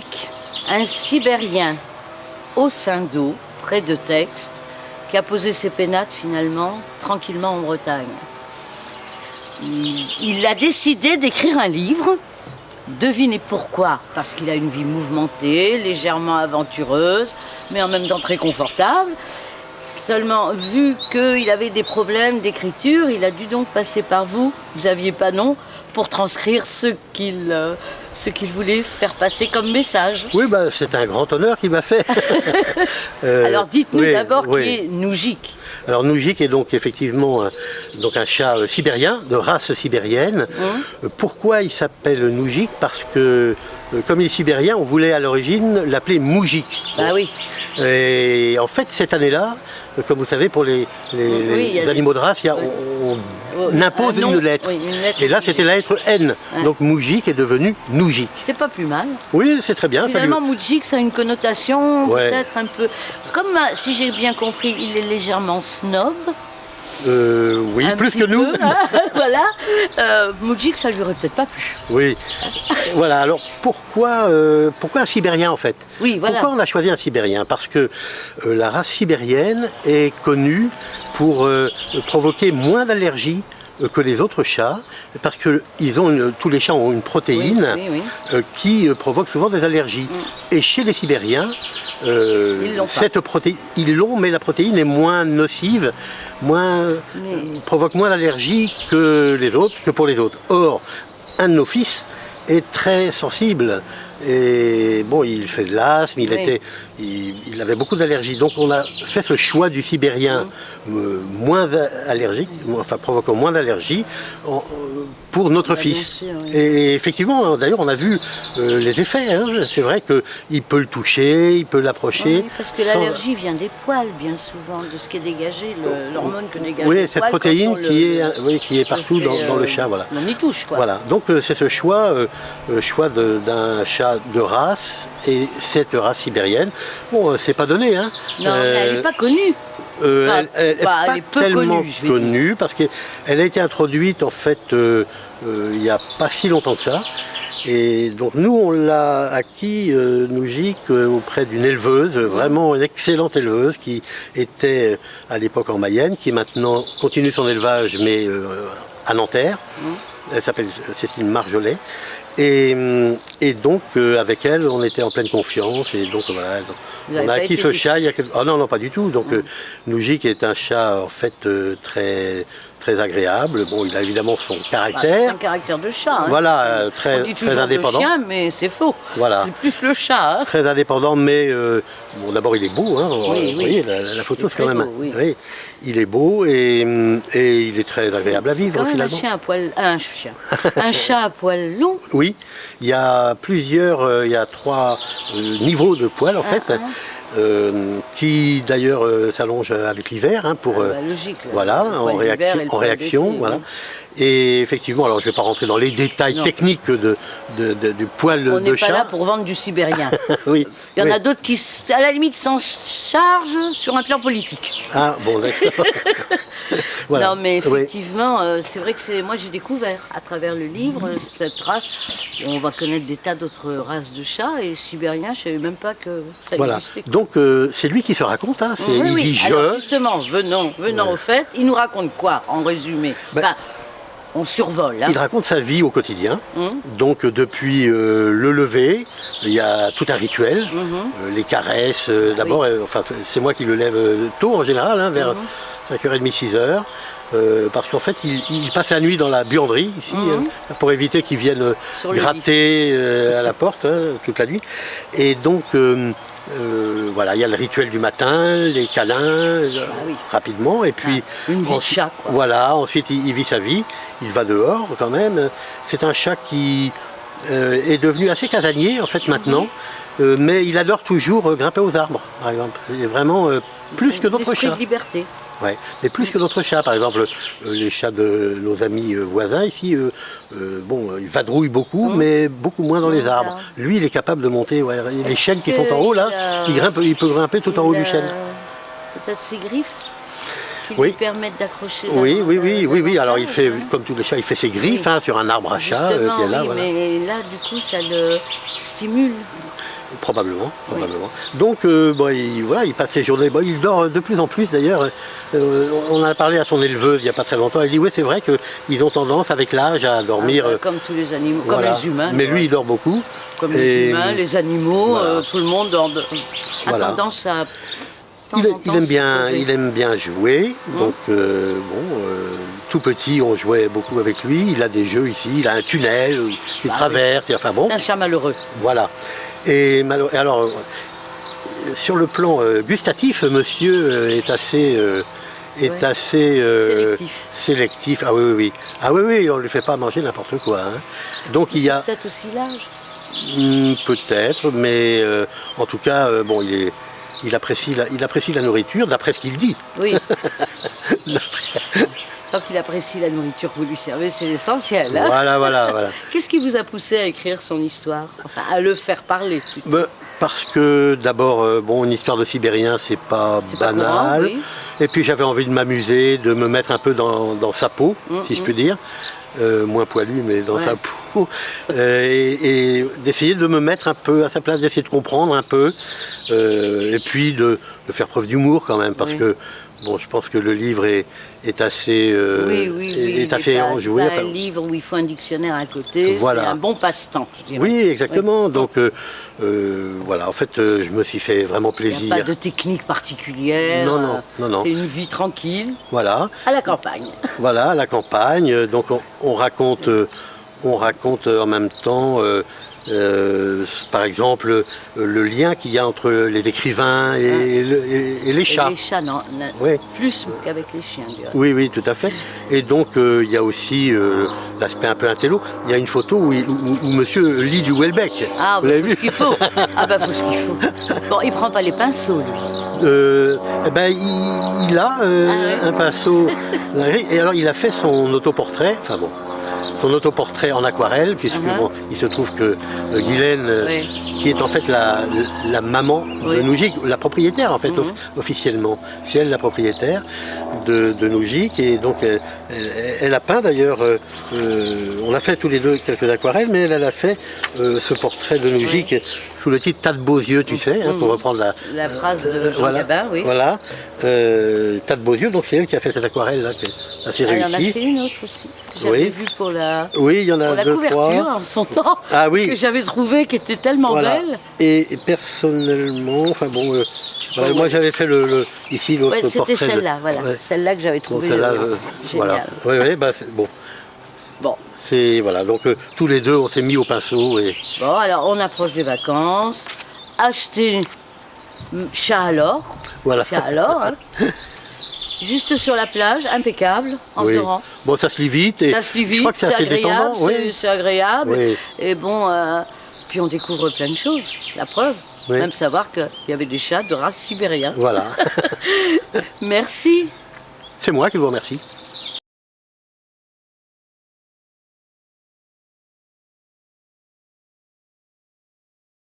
Moujik, un Sibérien au sein d'eau, près de Texte, qui a posé ses pénates finalement tranquillement en Bretagne. Il a décidé d'écrire un livre. Devinez pourquoi? Parce qu'il a une vie mouvementée, légèrement aventureuse, mais en même temps très confortable. Seulement, vu qu'il avait des problèmes d'écriture, il a dû donc passer par vous, Xavier Panon, pour transcrire ce qu'il voulait faire passer comme message. Oui, bah, c'est un grand honneur qu'il m'a fait. Alors dites-nous oui, d'abord oui. qui est Noujik. Alors Noujik est donc effectivement un chat sibérien, de race sibérienne. Pourquoi il s'appelle Noujik? Parce que, comme il est sibérien, on voulait à l'origine l'appeler Moujik. Bah oui. Et en fait, cette année-là, comme vous savez, pour les animaux de race, on impose une lettre. Oui, une lettre. Et là, c'était la lettre N. Ouais. Donc Moujik est devenu Noujik. C'est pas plus mal. Oui, c'est très bien. Finalement, Moujik, ça a une connotation Ouais. peut-être un peu... Comme, si j'ai bien compris, il est légèrement snob. Oui, Un plus petit que nous. peu, hein, voilà. Moujik, ça lui aurait peut-être pas plu. Oui. Voilà, alors pourquoi un Sibérien en fait? Oui, voilà. Pourquoi on a choisi un Sibérien? Parce que la race sibérienne est connue pour provoquer moins d'allergies que les autres chats, parce que tous les chats ont une protéine qui provoque souvent des allergies. Et chez les Sibériens, ils l'ont, mais la protéine est moins nocive, provoque moins d'allergies que pour les autres. Or, un de nos fils est très sensible. Et bon, il fait de l'asthme, il avait beaucoup d'allergies. Donc on a fait ce choix du Sibérien moins allergique, enfin provoquant moins d'allergies pour notre fils. Sûr, oui. Et effectivement, d'ailleurs, on a vu les effets. Hein. C'est vrai qu'il peut le toucher, il peut l'approcher. Oui, parce que l'allergie vient des poils, bien souvent, de ce qui est dégagé, l'hormone que dégage oui, le cette poil protéine quand on qui est partout dans le chat. Voilà. On y touche, quoi. Voilà, donc c'est ce choix d'un chat de race, et cette race sibérienne, bon, c'est pas donné. Hein. Non, mais elle n'est pas connue. Elle n'est pas elle est peu tellement connue, je vais connue, parce qu'elle a été introduite en fait il n'y a pas si longtemps que ça. Et donc nous on l'a acquis, Noujik, auprès d'une éleveuse, vraiment une excellente éleveuse qui était à l'époque en Mayenne, qui maintenant continue son élevage mais à Nanterre. Elle s'appelle Cécile Marjolais. Et donc avec elle on était en pleine confiance, et donc voilà. On a acquis ce chat il y a quelques... Oh non, pas du tout. Donc Noujik est un chat en fait très agréable. Bon, il a évidemment son caractère. C'est un caractère de chat. Hein. Voilà, On très dit toujours indépendant. de chien, mais c'est faux. Voilà. C'est plus le chat. Hein. Très indépendant, mais bon, d'abord il est beau. Hein. Oui, Vous voyez, la photo c'est quand même. Beau, oui. Oui, il est beau et il est très agréable à vivre quand même finalement. Un chat à poil long. Oui, il y a trois niveaux de poils en fait. Qui d'ailleurs s'allonge avec l'hiver pour logique, voilà, en réaction, voilà. Et effectivement, alors je ne vais pas rentrer dans les détails techniques du poil de chat. On n'est pas là pour vendre du sibérien. Oui. Il y en a d'autres qui, à la limite, s'en chargent sur un plan politique. Ah bon, d'accord. Voilà. Non, mais effectivement, c'est vrai que moi j'ai découvert à travers le livre cette race. On va connaître des tas d'autres races de chats, et sibérien, je ne savais même pas que ça existait. Donc c'est lui qui se raconte, hein. Il dit je. Alors justement, venons au fait, il nous raconte quoi en résumé? On survole. Hein. Il raconte sa vie au quotidien. Donc depuis le lever, il y a tout un rituel. Les caresses, d'abord, enfin, c'est moi qui le lève tôt en général, hein, vers 5h30, 6h. Parce qu'en fait, il passe la nuit dans la buanderie ici, pour éviter qu'ils viennent gratter à la porte toute la nuit. Et donc, voilà, il y a le rituel du matin, les câlins, rapidement, et puis une vie de chat, quoi. Voilà, ensuite il vit sa vie, il va dehors quand même. C'est un chat qui est devenu assez casanier en fait maintenant, mais il adore toujours grimper aux arbres, par exemple. C'est vraiment plus que d'autres chats. L'esprit de liberté. Ouais, mais plus que d'autres chats, par exemple les chats de nos amis voisins ici, ils vadrouillent beaucoup, mais beaucoup moins dans les arbres. Lui, il est capable de monter, les chênes qui sont en haut là, il peut grimper tout en haut du chêne. Peut-être ses griffes. qui Oui. lui permettent d'accrocher. Oui. Alors il fait, davantage, hein. comme tous les chats, il fait ses griffes sur un arbre à chat Justement, qui est là. oui, Voilà. mais là, du coup, ça le stimule. Probablement. Donc, il passe ses journées. Bon, il dort de plus en plus d'ailleurs. On en a parlé à son éleveuse il n'y a pas très longtemps. Elle dit oui, c'est vrai qu'ils ont tendance avec l'âge à dormir. Comme tous les animaux, Voilà. comme les humains. Mais lui, il dort beaucoup. Comme les humains, les animaux, Voilà. tout le monde a Voilà. tendance à. Il aime bien jouer. Donc, tout petit, on jouait beaucoup avec lui. Il a des jeux ici. Il a un tunnel. Il traverse. C'est un chat malheureux. Voilà. Et alors, sur le plan gustatif, monsieur est assez sélectif. Ah oui. Ah oui, on ne lui fait pas manger n'importe quoi. Hein. Donc il y a peut-être aussi l'âge. Peut-être, mais en tout cas, il apprécie la nourriture, d'après ce qu'il dit. Oui. Tant qu'il apprécie la nourriture que vous lui servez, c'est l'essentiel. Hein. Voilà. Qu'est-ce qui vous a poussé à écrire son histoire? Enfin, à le faire parler plutôt. Parce que d'abord, une histoire de Sibérien, c'est pas banal. Courant, oui. Et puis j'avais envie de m'amuser, de me mettre un peu dans sa peau, si je peux dire. Moins poilu, mais dans sa peau. Et d'essayer de me mettre un peu à sa place, d'essayer de comprendre un peu. Et puis de faire preuve d'humour quand même, parce que je pense que le livre est assez enjoué. C'est pas un livre où il faut un dictionnaire à côté, voilà. C'est un bon passe-temps, je dirais. Oui, exactement. Oui. Donc, en fait, je me suis fait vraiment plaisir. Il n'y a pas de technique particulière. Non. C'est une vie tranquille. Voilà. À la campagne. Voilà, à la campagne. Donc, on raconte en même temps... par exemple, le lien qu'il y a entre les écrivains et les chats. Et les chats, non, plus qu'avec les chiens. Oui, tout à fait. Et donc, il y a aussi l'aspect un peu intello. Il y a une photo où monsieur lit du Houellebecq. Ah, faut ce qu'il faut. Faut ce qu'il faut. Bon, il prend pas les pinceaux, lui. Il a un pinceau. Et alors, il a fait son autoportrait. Son autoportrait en aquarelle, puisque il se trouve que Guylaine, qui est en fait la maman de Noujik, la propriétaire en fait officiellement, c'est elle la propriétaire de Noujik, et donc elle a peint d'ailleurs, on a fait tous les deux quelques aquarelles, mais elle a fait ce portrait de Noujik sous le titre Tas de beaux yeux, tu sais, pour reprendre la phrase de Jean Gabin, oui. Voilà, Tas de beaux yeux, donc c'est elle qui a fait cette aquarelle là, qui est assez réussie. Il en a fait une autre aussi. J'avais vu pour la couverture en son temps, que j'avais trouvé qui était tellement belle. Et personnellement, moi j'avais fait ici l'autre portrait. C'était celle-là, celle-là que j'avais trouvée géniale. Bon. Donc tous les deux on s'est mis au pinceau. Bon, alors on approche des vacances, acheter chat à l'or. Voilà. Chat à l'or, hein. Juste sur la plage, impeccable, en se dorant. Bon, ça se lit vite. Je crois que c'est agréable. détendant. C'est agréable. Oui. Et puis on découvre plein de choses. La preuve, même savoir qu'il y avait des chats de race sibérienne. Voilà. Merci. C'est moi qui vous remercie.